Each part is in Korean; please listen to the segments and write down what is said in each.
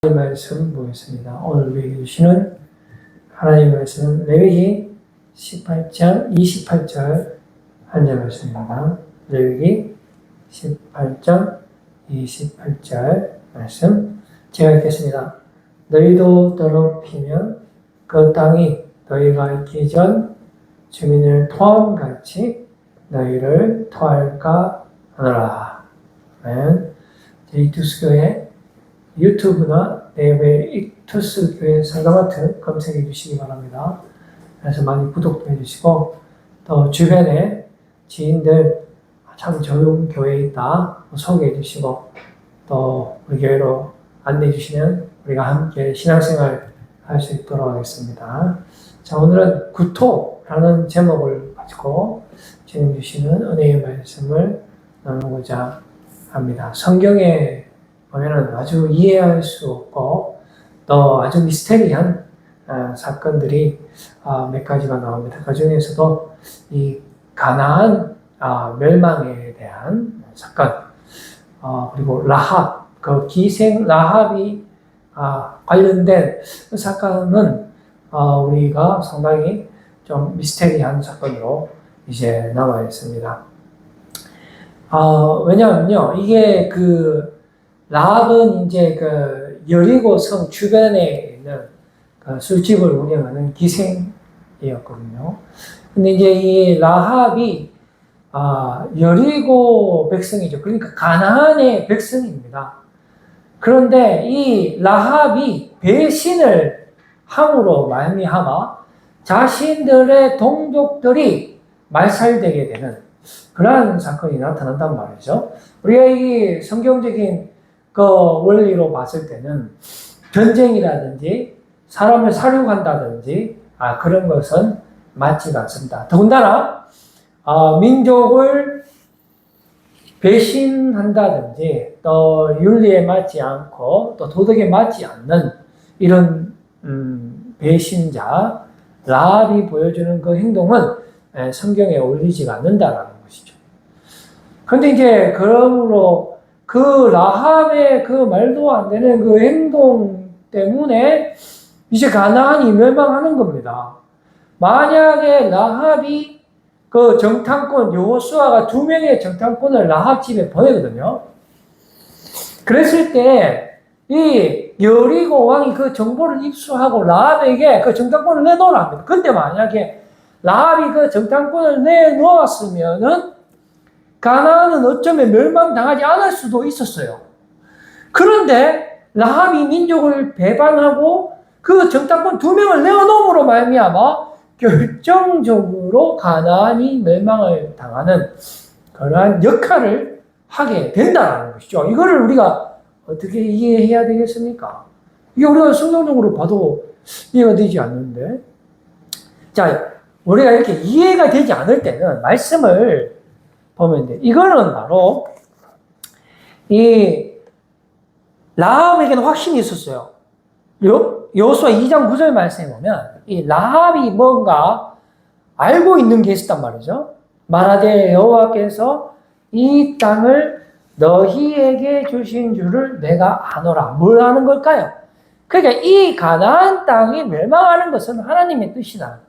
하나님의 말씀 보겠습니다. 오늘 우리에게 주시는 하나님의 말씀은 레위기 18장 28절 한절 말씀입니다. 레위기 18장 28절 말씀 제가 읽겠습니다. 너희도 더럽히면 그 땅이 너희가 있기 전 주민을 토함같이 너희를 토할까 하노라. 이투스교회 유튜브나 네이버에 이투스교회 상담하트 검색해 주시기 바랍니다. 그래서 많이 구독도 해주시고 또 주변에 지인들 참 좋은 교회에 있다 소개해 주시고 또 우리 교회로 안내해 주시면 우리가 함께 신앙생활 할 수 있도록 하겠습니다. 자, 오늘은 구토라는 제목을 가지고 진행 주시는 은혜의 말씀을 나누고자 합니다. 성경에 보면은 아주 이해할 수 없고 또 아주 미스테리한 사건들이 몇 가지가 나옵니다. 그 중에서도 이 가나안 멸망에 대한 사건, 그리고 라합, 그 기생 라합이 관련된 그 사건은 우리가 상당히 좀 미스테리한 사건으로 이제 남아 있습니다. 왜냐하면요, 이게 라합은 이제 여리고 성 주변에 있는 술집을 운영하는 기생이었거든요. 근데 이제 이 라합이 여리고 백성이죠. 그러니까 가나안의 백성입니다. 그런데 이 라합이 배신을 함으로 말미암아 자신들의 동족들이 말살되게 되는 그러한 사건이 나타난단 말이죠. 우리가 이 성경적인 원리로 봤을 때는 전쟁이라든지 사람을 살육한다든지 그런 것은 맞지가 않습니다. 더군다나 민족을 배신한다든지 또 윤리에 맞지 않고 또 도덕에 맞지 않는 이런 배신자 라합이 보여주는 그 행동은 성경에 어울리지가 않는다라는 것이죠. 그런데 이제 그러므로 그 라합의 그 말도 안 되는 그 행동 때문에 이제 가나안이 멸망하는 겁니다. 만약에 라합이 그 정탐꾼 여호수아가 2명의 정탐꾼을 라합 집에 보내거든요. 그랬을 때 이 여리고 왕이 그 정보를 입수하고 라합에게 그 정탐꾼을 내놓으라 합니다. 근데 만약에 라합이 그 정탐꾼을 내놓았으면은 가나안은 어쩌면 멸망당하지 않을 수도 있었어요. 그런데 라합이 민족을 배반하고 그 정탐꾼 2명을 내어놓음으로 말미암아 결정적으로 가나안이 멸망을 당하는 그러한 역할을 하게 된다는 것이죠. 이거를 우리가 어떻게 이해해야 되겠습니까? 이게 우리가 성경적으로 봐도 이해가 되지 않는데. 자, 우리가 이렇게 이해가 되지 않을 때는 말씀을 보면 돼. 이거는 바로 이 라합에게는 확신이 있었어요. 여호수아 2장 9절 말씀에 보면 이 라합이 뭔가 알고 있는 게 있었단 말이죠. 말하되 여호와께서 이 땅을 너희에게 주신 줄을 내가 아노라. 뭘 아는 걸까요? 그러니까 이 가나안 땅이 멸망하는 것은 하나님의 뜻이다.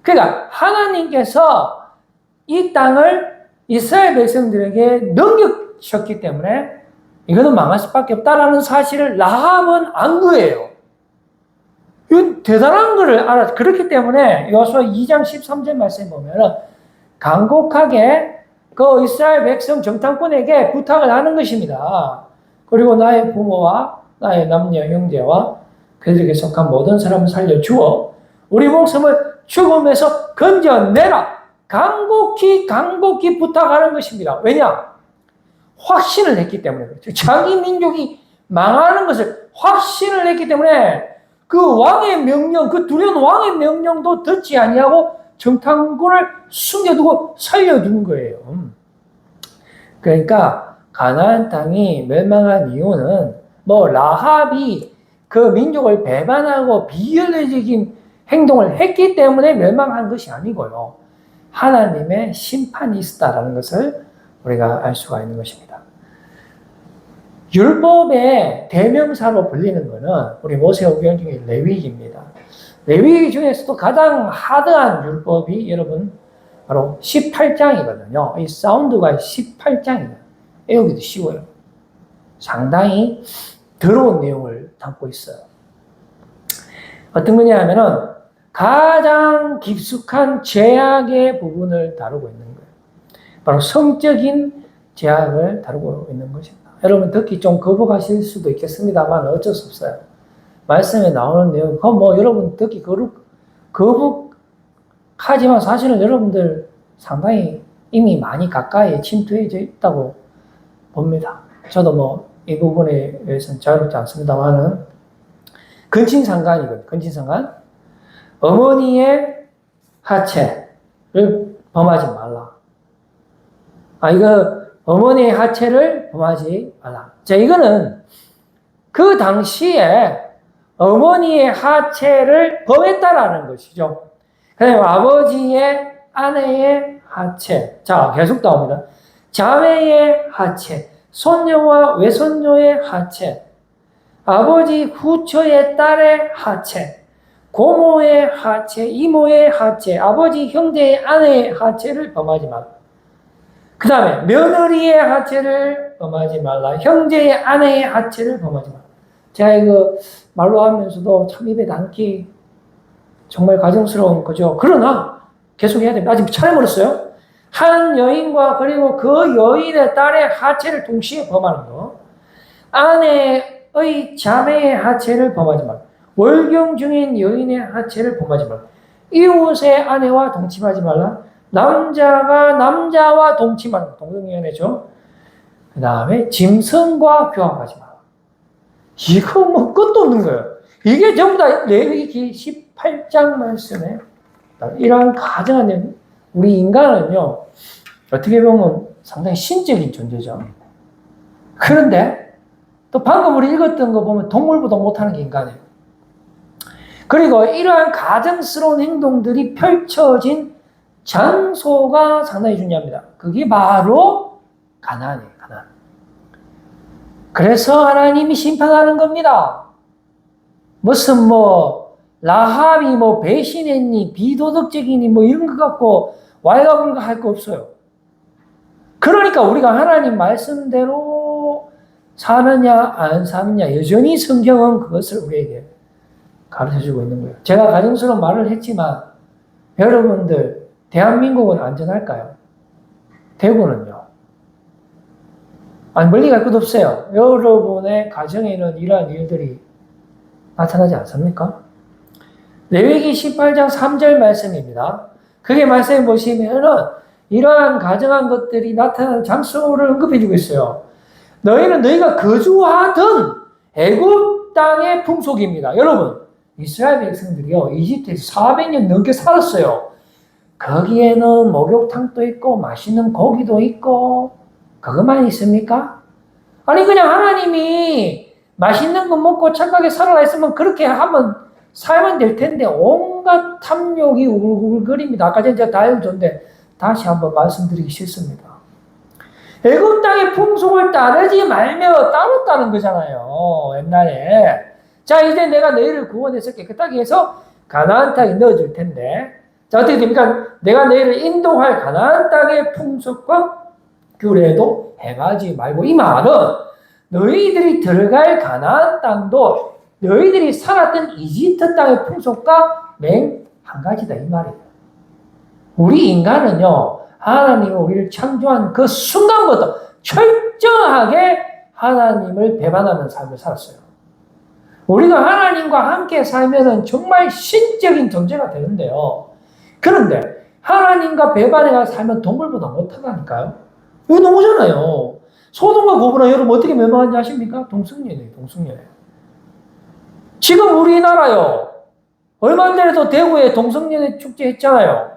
그러니까 하나님께서 이 땅을 이스라엘 백성들에게 넘기셨기 때문에 이거는 망할 수밖에 없다라는 사실을 라합은 안 거예요. 이건 대단한 것을 알아. 그렇기 때문에 여호수아 2장 13절 말씀에 보면은 간곡하게 그 이스라엘 백성 정탐꾼에게 부탁을 하는 것입니다. 그리고 나의 부모와 나의 남녀 형제와 그들에게 속한 모든 사람을 살려주어 우리 목숨을 죽음에서 건져내라. 간곡히 부탁하는 것입니다. 왜냐? 확신을 했기 때문에 그렇죠. 자기 민족이 망하는 것을 확신을 했기 때문에 그 왕의 명령, 그 두려운 왕의 명령도 듣지 아니하고 정탐꾼을 숨겨두고 살려둔 거예요. 그러니까 가나안 땅이 멸망한 이유는 라합이 그 민족을 배반하고 비윤리적인 행동을 했기 때문에 멸망한 것이 아니고요. 하나님의 심판이 있었다라는 것을 우리가 알 수가 있는 것입니다. 율법의 대명사로 불리는 것은 우리 모세오경 중에 레위기입니다. 레위기 중에서도 가장 하드한 율법이 여러분 바로 18장이거든요. 이 사운드가 18장이에요. 외우기도 쉬워요. 상당히 더러운 내용을 담고 있어요. 어떤 거냐 하면은 가장 깊숙한 죄악의 부분을 다루고 있는 거예요. 바로 성적인 죄악을 다루고 있는 것입니다. 여러분 듣기 좀 거북하실 수도 있겠습니다만 어쩔 수 없어요. 말씀에 나오는 내용, 여러분 듣기 거북하지만 사실은 여러분들 상당히 이미 많이 가까이 침투해져 있다고 봅니다. 저도 이 부분에 대해서는 자유롭지 않습니다만은 근친상간이거든요. 근친상간. 어머니의 하체를 범하지 말라. 어머니의 하체를 범하지 말라. 자, 이거는 그 당시에 어머니의 하체를 범했다라는 것이죠. 그다음에 아버지의 아내의 하체. 자, 계속 나옵니다. 자매의 하체, 손녀와 외손녀의 하체, 아버지 후처의 딸의 하체, 고모의 하체, 이모의 하체, 아버지 형제의 아내의 하체를 범하지 말라. 그 다음에 며느리의 하체를 범하지 말라. 형제의 아내의 하체를 범하지 말라. 제가 이거 말로 하면서도 참 입에 담기 정말 가정스러운 거죠. 그러나 계속 해야 됩니다. 아직 차려버렸어요. 한 여인과 그리고 그 여인의 딸의 하체를 동시에 범하는 거. 아내의 자매의 하체를 범하지 말라. 월경 중인 여인의 하체를 범하지 말라. 이웃의 아내와 동침하지 말라. 남자가 남자와 동침하는 동성연애죠. 그 다음에 짐승과 교합하지 마라. 이거 끝도 없는 거예요. 이게 전부 다 레위기 18장 말씀에 이러한 가정한 내용. 우리 인간은요, 어떻게 보면 상당히 신적인 존재죠. 그런데 또 방금 우리 읽었던 거 보면 동물보다 못하는 게 인간이에요. 그리고 이러한 가정스러운 행동들이 펼쳐진 장소가 상당히 중요합니다. 그게 바로 가나안이에요. 가나안. 그래서 하나님이 심판하는 겁니다. 무슨 라합이 배신했니, 비도덕적이니 이런 것 갖고 왈가불가 할 거 없어요. 그러니까 우리가 하나님 말씀대로 사느냐 안 사느냐 여전히 성경은 그것을 우리에게 가르쳐주고 있는 거예요. 제가 가정스러운 말을 했지만 여러분들 대한민국은 안전할까요? 대구는요. 멀리 갈 것도 없어요. 여러분의 가정에는 이러한 일들이 나타나지 않습니까? 레위기 18장 3절 말씀입니다. 그게 말씀해 보시면은 이러한 가정한 것들이 나타나는 장소를 언급해주고 있어요. 너희는 너희가 거주하던 애굽 땅의 풍속입니다. 여러분, 이스라엘 백성들이요, 이집트에서 400년 넘게 살았어요. 거기에는 목욕탕도 있고 맛있는 고기도 있고 그것만 있습니까? 아니 그냥 하나님이 맛있는 거 먹고 착하게 살아라 했으면 그렇게 하면 살면 될 텐데 온갖 탐욕이 우글우글거립니다. 아까 전에 제가 다 읽었는데 다시 한번 말씀드리기 싫습니다. 애굽 땅의 풍속을 따르지 말며 따랐다는 거잖아요. 옛날에. 자, 이제 내가 너희를 구원해서 깨끗하게 해서 가나안 땅에 넣어줄 텐데 자, 어떻게 됩니까? 내가 너희를 인도할 가나안 땅의 풍속과 규례도 행하지 말고 이 말은 너희들이 들어갈 가나안 땅도 너희들이 살았던 이집트 땅의 풍속과 맨 한 가지다 이 말이에요. 우리 인간은요, 하나님이 우리를 창조한 그 순간부터 철저하게 하나님을 배반하는 삶을 살았어요. 우리가 하나님과 함께 살면은 정말 신적인 존재가 되는데요. 그런데 하나님과 배반해가 살면 동물보다 못하다니까요. 이거 너무잖아요. 소돔과 고모라 여러분 어떻게 멸망한지 아십니까? 동성연애예요. 동성연애. 지금 우리나라요. 얼마 전에도 대구에 동성연애 축제 했잖아요.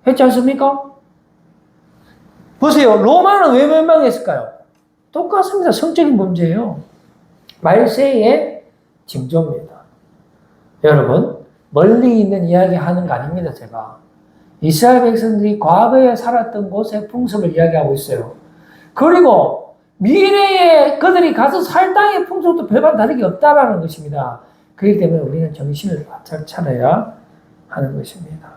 했지 않습니까? 보세요. 로마는 왜 멸망했을까요? 똑같습니다. 성적인 문제예요. 말세의 징조입니다. 여러분, 멀리 있는 이야기 하는 거 아닙니다, 제가. 이스라엘 백성들이 과거에 살았던 곳의 풍습을 이야기하고 있어요. 그리고 미래에 그들이 가서 살 땅의 풍속도 별반 다르게 없다라는 것입니다. 그렇기 때문에 우리는 정신을 바짝 차려야 하는 것입니다.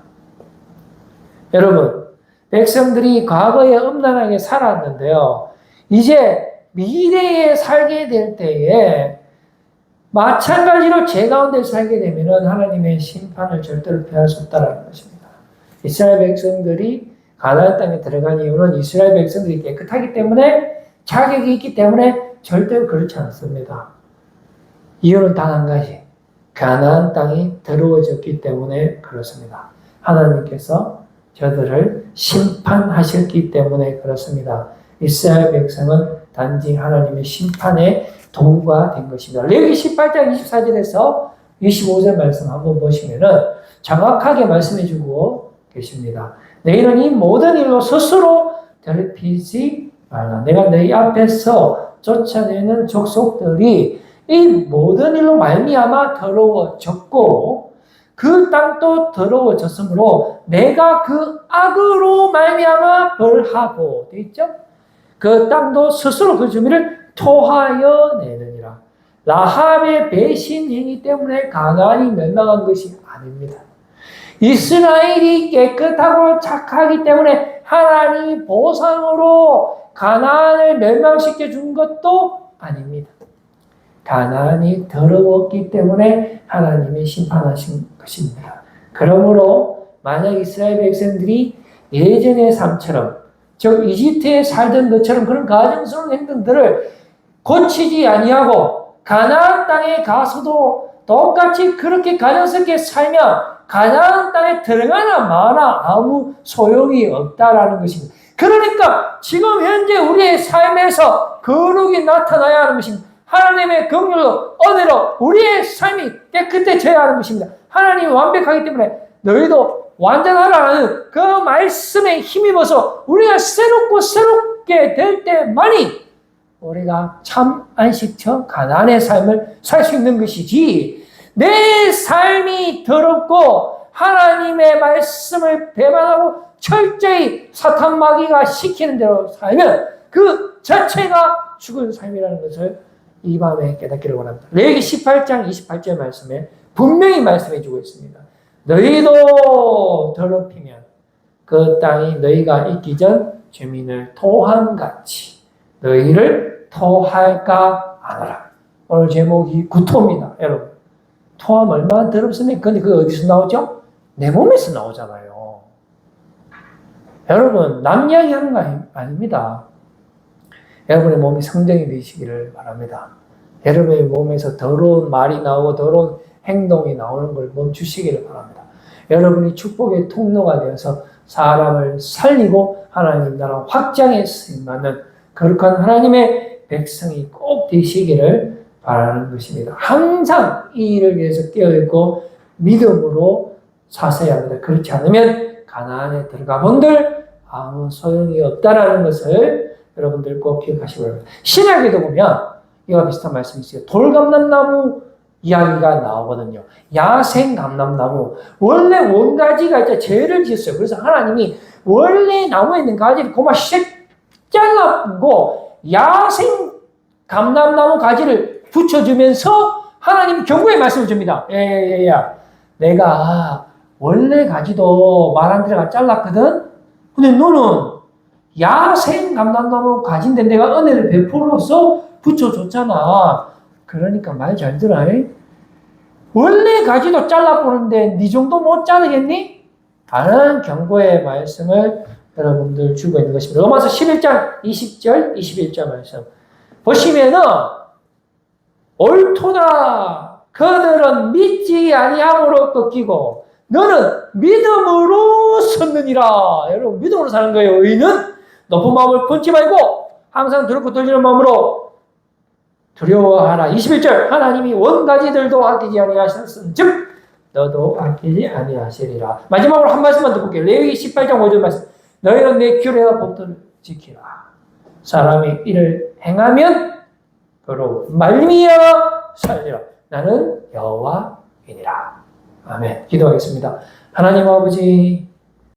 여러분, 백성들이 과거에 음란하게 살았는데요. 이제 미래에 살게 될 때에 마찬가지로 죄 가운데 살게 되면 하나님의 심판을 절대로 피할 수 없다는 것입니다. 이스라엘 백성들이 가나안 땅에 들어간 이유는 이스라엘 백성들이 깨끗하기 때문에, 자격이 있기 때문에 절대로 그렇지 않습니다. 이유는 단 한 가지. 가나안 땅이 더러워졌기 때문에 그렇습니다. 하나님께서 저들을 심판하셨기 때문에 그렇습니다. 이스라엘 백성은 단지 하나님의 심판의 도구가 된 것입니다. 레위기 18장 24절에서 25절 말씀 한번 보시면은 정확하게 말씀해 주고 계십니다. 너희는 이 모든 일로 스스로 더럽히지 말라. 내가 너희 앞에서 쫓아내는 족속들이 이 모든 일로 말미암아 더러워졌고 그 땅도 더러워졌으므로 내가 그 악으로 말미암아 벌하고 돼 있죠? 그 땅도 스스로 그 주민을 토하여 내느니라. 라합의 배신 행위 때문에 가나안이 멸망한 것이 아닙니다. 이스라엘이 깨끗하고 착하기 때문에 하나님이 보상으로 가나안을 멸망시켜 준 것도 아닙니다. 가나안이 더러웠기 때문에 하나님이 심판하신 것입니다. 그러므로 만약 이스라엘 백성들이 예전의 삶처럼, 즉 이집트에 살던 것처럼 그런 가증스러운 행동들을 고치지 아니하고 가나안 땅에 가서도 똑같이 그렇게 가증스럽게 살면 가나안 땅에 들어가나 마나 아무 소용이 없다라는 것입니다. 그러니까 지금 현재 우리의 삶에서 거룩이 나타나야 하는 것입니다. 하나님의 긍휼로 은혜로 우리의 삶이 깨끗해져야 하는 것입니다. 하나님이 완벽하기 때문에 너희도 완전하라는 그 말씀에 힘입어서 우리가 새롭게 될 때만이 우리가 참 안식처 가나안의 삶을 살 수 있는 것이지, 내 삶이 더럽고 하나님의 말씀을 배반하고 철저히 사탄 마귀가 시키는 대로 살면 그 자체가 죽은 삶이라는 것을 이 밤에 깨닫기를 원합니다. 레위기 18장 28절 말씀에 분명히 말씀해 주고 있습니다. 너희도 더럽히면 그 땅이 너희가 있기 전 주민을 토함같이 너희를 토할까 하노라. 오늘 제목이 구토입니다. 여러분, 토함 얼마나 더럽습니까? 근데 그게 어디서 나오죠? 내 몸에서 나오잖아요. 여러분, 남 이야기하는 거 아닙니다. 여러분의 몸이 성정이 되시기를 바랍니다. 여러분의 몸에서 더러운 말이 나오고 더러운 행동이 나오는 걸 멈추시기를 바랍니다. 여러분이 축복의 통로가 되어서 사람을 살리고 하나님 나라 확장에 쓰임받는 거룩한 하나님의 백성이 꼭 되시기를 바라는 것입니다. 항상 이 일을 위해서 깨어있고 믿음으로 사셔야 합니다. 그렇지 않으면 가나안에 들어가 본들 아무 소용이 없다라는 것을 여러분들 꼭 기억하시기 바랍니다. 신약에도 보면 이와 비슷한 말씀이 있어요. 돌감람나무 이야기가 나오거든요. 야생 감람나무. 원래 원가지가 있자 죄를 지었어요. 그래서 하나님이 원래 나무에 있는 가지를 고마 씩 잘라고 야생 감람나무 가지를 붙여주면서 하나님이 경고의 말씀을 줍니다. 야, 내가 원래 가지도 말 안 들어가 잘랐거든? 근데 너는 야생 감람나무 가지인데 내가 은혜를 베풀어서 붙여줬잖아. 그러니까 말 잘 들어. 원래 가지도 잘라보는데 네 정도 못 자르겠니? 라는 경고의 말씀을 여러분들 주고 있는 것입니다. 로마서 11장 20절, 21절 말씀 보시면은 옳도다. 그들은 믿지 아니함으로 꺾이고 너는 믿음으로 섰느니라. 여러분, 믿음으로 사는 거예요. 의인은 높은 마음을 품지 말고 항상 두렵고 떨리는 마음으로 두려워하라. 21절 하나님이 원가지들도 아끼지 아니하셨은 즉 너도 아끼지 아니하시리라. 마지막으로 한 말씀만 더 볼게요. 레위기 18장 5절 말씀. 너희는 내 규례와 법도를 지키라. 사람이 이를 행하면 그로 말미암아 살리라. 나는 여호와이니라. 아멘. 기도하겠습니다. 하나님 아버지,